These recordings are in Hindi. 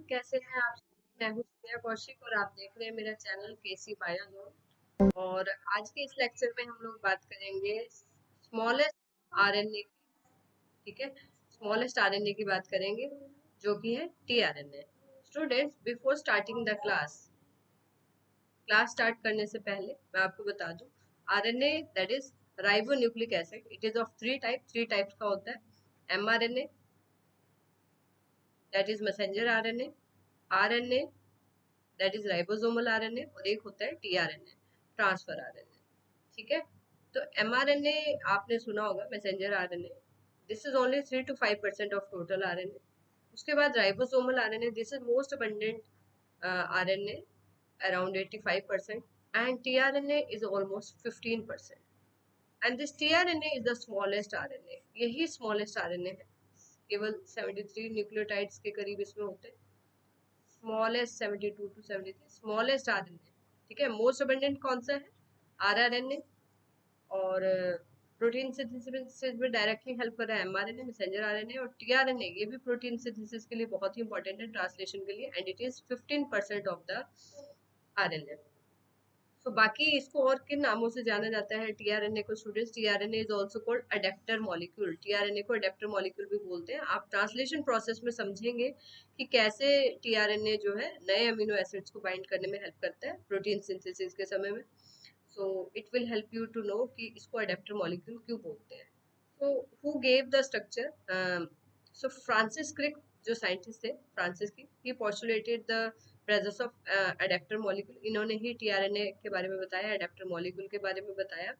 कैसे हैं आप? मैं हूँ श्रेया कौशिक और आप देख रहे हैं मेरा चैनल केसी बायोलॉजी। और आज के इस लेक्चर में हम लोग बात करेंगे स्मॉलेस्ट आरएनए की। ठीक है, स्मॉलेस्ट आरएनए की बात करेंगे जो कि है tRNA. Students, before starting the class start करने से पहले मैं आपको बता दूं, RNA that is ribonucleic acid, it is of three types का होता है। MRNA that is messenger RNA, RNA that is ribosomal RNA, और एक होता है टीआरएनए, ट्रांसफर आरएनए। ठीक है, तो एमआरएनए आपने सुना होगा, messenger RNA, this is only 3 to 5% of total RNA. उसके बाद ribosomal RNA, this is most abundant RNA, around 85%, and tRNA is almost 15%। And this tRNA is the smallest RNA, यही स्मॉलेस्ट आरएनए है, केवल 73 न्यूक्लियोटाइड्स के करीब इसमें होते हैं। Smallest 72 to 73 smallest RNA. ठीक है, मोस्ट अबंडेंट कौन सा है? आरआरएनए। और प्रोटीन सिंथेसिस में डायरेक्टली हेल्प कर रहा है एमआरएनए, मैसेंजर आरएनए। और टीआरएनए ये भी प्रोटीन सिंथेसिस के लिए बहुत ही इंपॉर्टेंट है, ट्रांसलेशन के लिए, and it is 15% of the RNA. तो बाकी इसको और किन नामों से जाना जाता है टीआरएनए को? Students, tRNA is also called adapter molecule. TRNA को अडेप्टर मॉलिक्यूल भी बोलते हैं। आप ट्रांसलेशन प्रोसेस में समझेंगे कि कैसे टीआरएनए जो है नए अमीनो एसिड्स को बाइंड करने में हेल्प करता है प्रोटीन सिंथेसिस के समय में। So it will help you to know कि इसको अडेप्टर मॉलिक्यूल क्यों बोलते हैं। So who gave the structure? So Francis Crick जो साइंटिस्ट थे, Francis Crick, he postulated the presence of adapter molecule. इन्होंने ही टीआरएनए के बारे में बताया, अडेप्टर मॉलिक्यूल के बारे में बताया।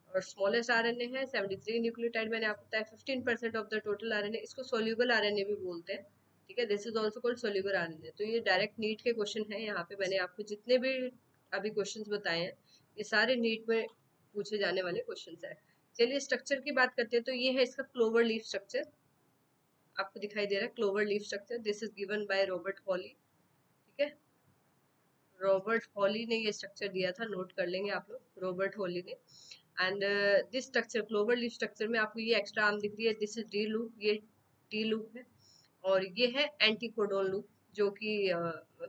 और स्मॉलेस्ट आरएनए है 73 न्यूक्लियोटाइड, मैंने आपको बताया 15% ऑफ द टोटल आरएनए। इसको सोल्यूबल आरएनए भी बोलते हैं। ठीक है, this is also called soluble RNA. तो ये डायरेक्ट नीट के क्वेश्चन है। यहाँ पे मैंने आपको जितने भी अभी क्वेश्चंस बताए हैं, ये सारे नीट में पूछे जाने वाले क्वेश्चंस है। चलिए स्ट्रक्चर की बात करते हैं। तो ये है इसका क्लोवर लीफ स्ट्रक्चर, आपको दिखाई दे रहा है clover leaf structure. This is given by Robert Holley. ठीक है, रॉबर्ट हॉली ने ये स्ट्रक्चर दिया था, नोट कर लेंगे आप लोग, रॉबर्ट हॉली ने। And this structure, clover leaf structure में आपको ये एक्स्ट्रा आर्म दिख रही है, दिस इज डी लूप, ये टी लूप है। और ये है एंटी कोडोन लूप, जो कि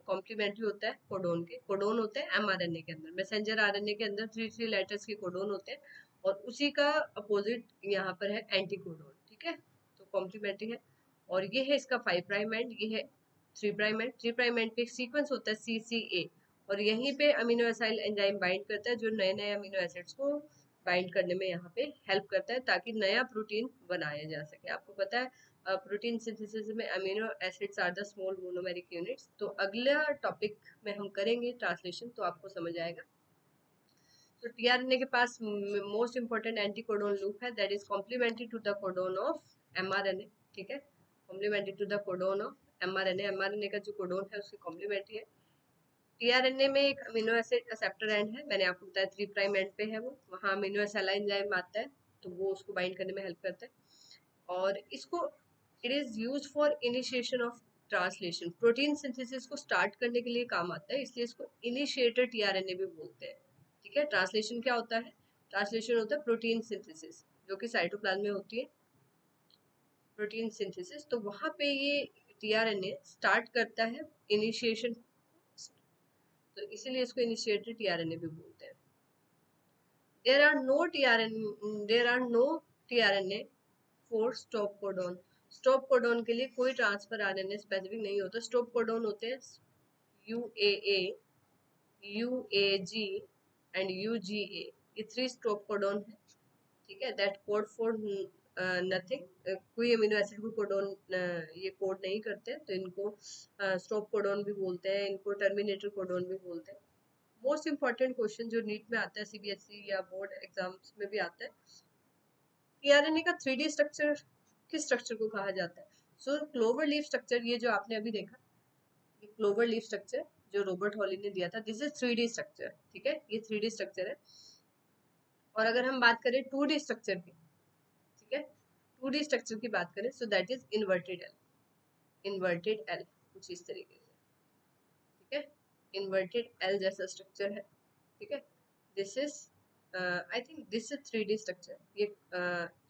कॉम्प्लीमेंट्री होता है कोडोन के। कोडोन होते हैं एमआरएनए के अंदर, मैसेंजर आरएनए के अंदर 3 लेटर्स के कोडोन होते हैं, और उसी का अपोजिट यहाँ पर है एंटी कोडोन। ठीक है, तो कॉम्प्लीमेंट्री है। और ये है इसका 5 प्राइम एंड, ये है 3 प्राइम एंड। 3 प्राइम एंड पे एक सीक्वेंस होता है CCA, और यहीं पे अमीनो एसाइल एंजाइम बाइंड करता है, जो नए नए अमीनो एसिड्स को बाइंड करने में यहाँ पे हेल्प करता है, ताकि नया प्रोटीन बनाया जा सके। आपको पता है प्रोटीन सिंथेसिस में amino acids are the small monomeric units. तो अगला टॉपिक में हम करेंगे ट्रांसलेशन, तो आपको समझ आएगा। तो टीआरएनए के पास most important anticodon loop है, that is complementary to the codon of mRNA. ठीक है, complementary to the codon of mRNA, mRNA का जो कोडोन है उसकी कॉम्प्लीमेंट्री है। टीआरएनए में एक अमीनो एसिड एक्सेप्टर एंड है, मैंने आपको बताया 3 प्राइम एंड पे है वो, वहाँ अमीनो एसिड एंजाइम आता है, तो वो उसको बाइंड करने में हेल्प करता है। और इसको it is use for initiation of translation, protein synthesis को स्टार्ट करने के लिए काम आता है, इसलिए इसको इनिशिएटर टीआरएनए भी बोलते हैं। ठीक है, ट्रांसलेशन क्या होता है? ट्रांसलेशन होता है प्रोटीन सिंथेसिस, जो कि साइटोप्लाज्म में होती है, प्रोटीन सिंथेसिस। तो वहां पे ये टीआरएनए स्टार्ट करता है इनिशिएशन, तो इसीलिए इसको इनिशिएटर टीआरएनए भी बोलते हैं। There are no tRNA for stop codon. Stop codon के लिए कोई ट्रांसफर आरएनए स्पेसिफिक नहीं होता। स्टॉप कोडॉन होते हैं UAA, UAG एंड UGA, ये 3 स्टॉप कोडॉन है। ठीक है, दैट कोड फॉर नथिंग, कोई अमीनो एसिड को कोडॉन ये कोड नहीं करते, तो इनको स्टॉप कोडॉन भी बोलते हैं, इनको टर्मिनेटर कोडॉन भी बोलते हैं। मोस्ट इंपॉर्टेंट क्वेश्चन जो नीट में आता है, CBSE या बोर्ड एग्जाम्स में भी आता है, टीआरएनए का 3D स्ट्रक्चर किस स्ट्रक्चर को कहा जाता है? सो क्लोवर लीफ स्ट्रक्चर, ये जो आपने अभी देखा, ये क्लोवर लीफ स्ट्रक्चर जो रॉबर्ट हॉली ने दिया था, दिस इज 3D स्ट्रक्चर। ठीक है, ये 3D स्ट्रक्चर है। और अगर हम बात करें 2D स्ट्रक्चर की, ठीक है, 2D स्ट्रक्चर की बात करें, so that is inverted L, inverted L कुछ इस तरीके से। ठीक है, इन्वर्टेड एल जैसा स्ट्रक्चर है। ठीक है, this is I think this is 3D structure, ये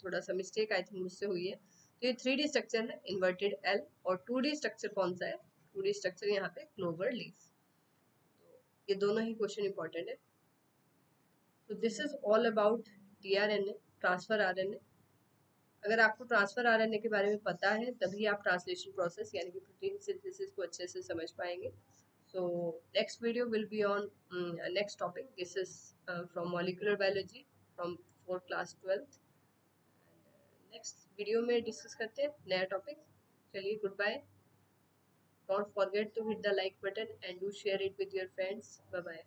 थोड़ा सा मिस्टेक आई थिंक मुझसे हुई है। तो ये 3D स्ट्रक्चर है, इन्वर्टेड एल। और 2D स्ट्रक्चर कौन सा है? पूरी स्ट्रक्चर यहाँ पे क्लोवर लीफ। तो ये दोनों ही क्वेश्चन इंपॉर्टेंट है। तो this is all about tRNA, transfer RNA. अगर आपको ट्रांसफर आरएनए के बारे में पता है तभी आप ट्रांसलेशन प्रोसेस यानी कि प्रोटीन सिंथेसिस को अच्छे से समझ पाएंगे। So next video will be on next topic. This is from molecular biology from for class 12th. Next video में डिस्कस करते हैं नया टॉपिक। चलिए, good bye. Don't forget to hit the like button and do share it with your friends. Bye bye.